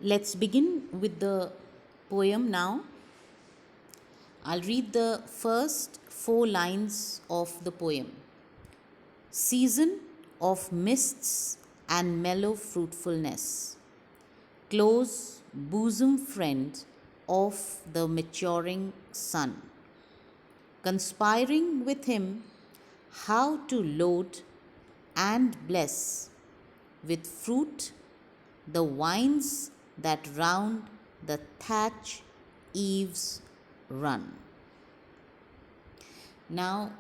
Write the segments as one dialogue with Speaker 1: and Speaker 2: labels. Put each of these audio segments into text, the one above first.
Speaker 1: Let's begin with the poem now. I'll read the first four lines of the poem. Season of mists and mellow fruitfulness, close bosom friend of the maturing sun, conspiring with him how to load and bless with fruit the vines that round the thatch eaves run. Now,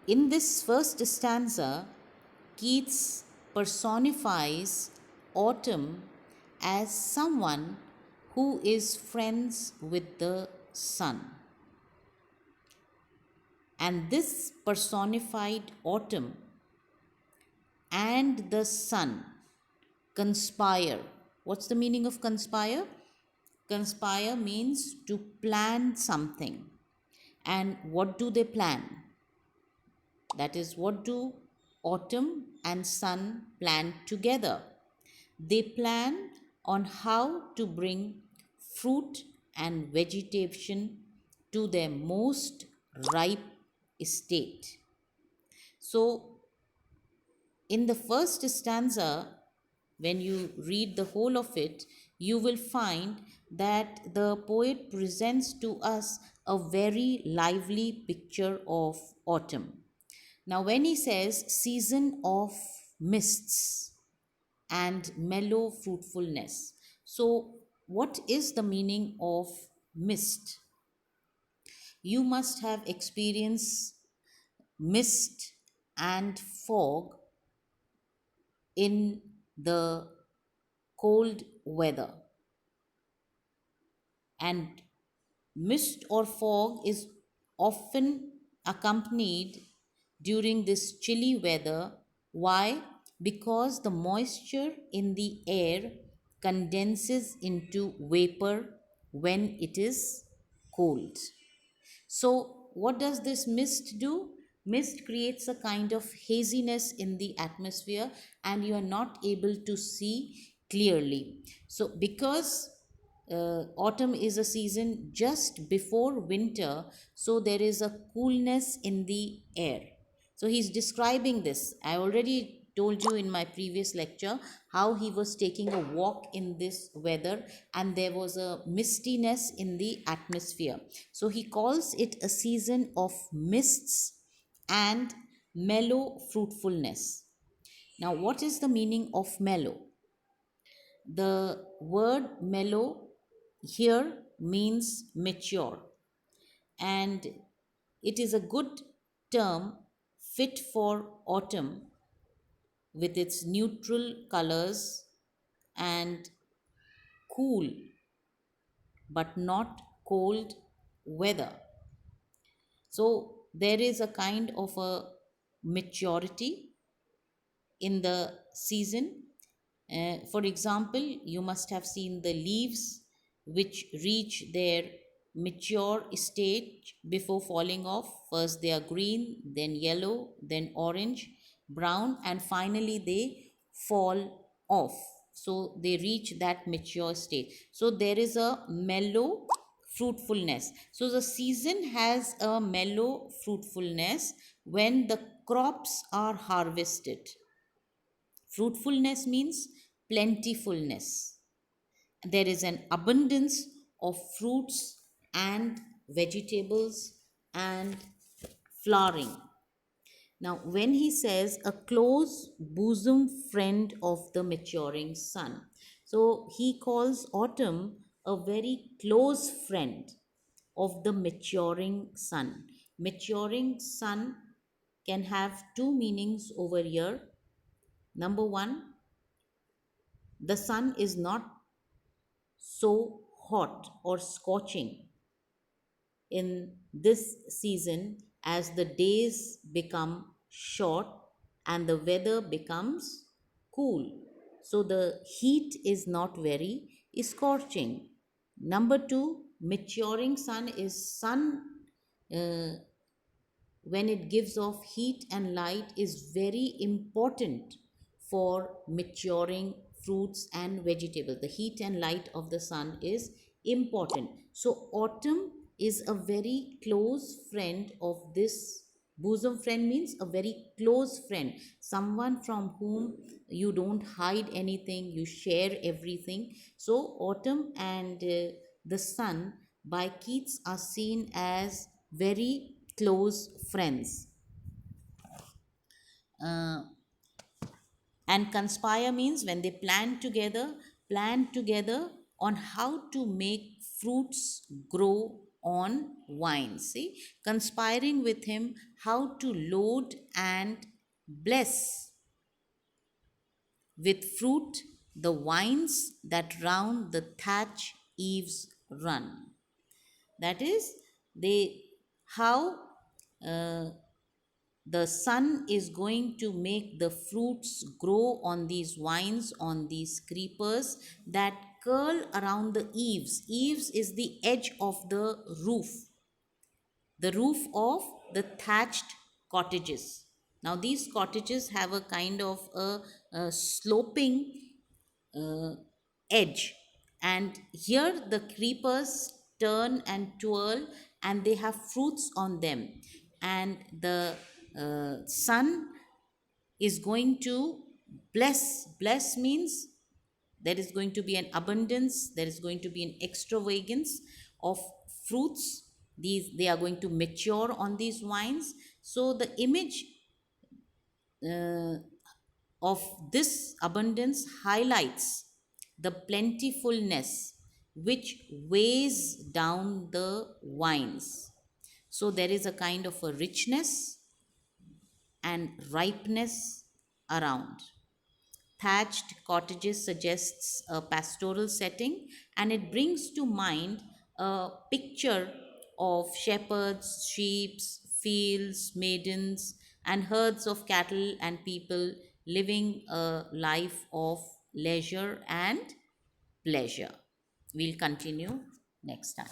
Speaker 1: in this first stanza, Keats personifies autumn as someone who is friends with the sun. And this personified autumn and the sun conspire. What's the meaning of conspire? Conspire means to plan something. And what do they plan? That is, what do autumn and sun plan together? They plan on how to bring fruit and vegetation to their most ripe state. So, in the first stanza, when you read the whole of it, you will find that the poet presents to us a very lively picture of autumn. Now, when he says season of mists and mellow fruitfulness, so what is the meaning of mist? You must have experienced mist and fog in the cold weather, and mist or fog is often accompanied during this chilly weather. Why? Because the moisture in the air condenses into vapor when it is cold. So, what does this mist do? Mist creates a kind of haziness in the atmosphere, and you are not able to see clearly. So, because autumn is a season just before winter, so there is a coolness in the air. So he's describing this. I already told you in my previous lecture how he was taking a walk in this weather and there was a mistiness in the atmosphere. So he calls it a season of mists and mellow fruitfulness. Now, what is the meaning of mellow? The word mellow here means mature, and it is a good term fit for autumn with its neutral colors and cool but not cold weather. So there is a kind of a maturity in the season. For example, you must have seen the leaves which reach their mature stage before falling off. First, they are green, then yellow, then orange, brown, and finally they fall off. So, they reach that mature state. So, there is a mellow fruitfulness. So, the season has a mellow fruitfulness when the crops are harvested. Fruitfulness means plentifulness. There is an abundance of fruits and vegetables and flowering. Now, when he says a close bosom friend of the maturing sun, so he calls autumn a very close friend of the maturing sun. Maturing sun can have two meanings over here. Number one, the sun is not so hot or scorching in this season as the days become short and the weather becomes cool. So the heat is not very scorching. Number two, maturing sun is sun uh, when it gives off heat and light is very important for maturing fruits and vegetables. The heat and light of the sun is important. So autumn is a very close friend of this. Bosom friend means a very close friend, someone from whom you don't hide anything, you share everything. So autumn and the sun by Keats are seen as very close friends. Uh, and conspire means when they plan together on how to make fruits grow on vines. See, conspiring with him how to load and bless with fruit the vines that round the thatch eaves run. That is, they how uh, the sun is going to make the fruits grow on these vines, on these creepers that curl around the eaves. Eaves is the edge of the roof of the thatched cottages. Now these cottages have a kind of a sloping uh, edge, and here the creepers turn and twirl, and they have fruits on them, and the sun is going to bless means there is going to be an abundance, there is going to be an extravagance of fruits. These they are going to mature on these vines. So the image uh, of this abundance highlights the plentifulness which weighs down the vines. So there is a kind of a richness and ripeness around. Thatched cottages suggests a pastoral setting, and it brings to mind a picture of shepherds, sheep, fields, maidens, and herds of cattle and people living a life of leisure and pleasure. We'll continue next time.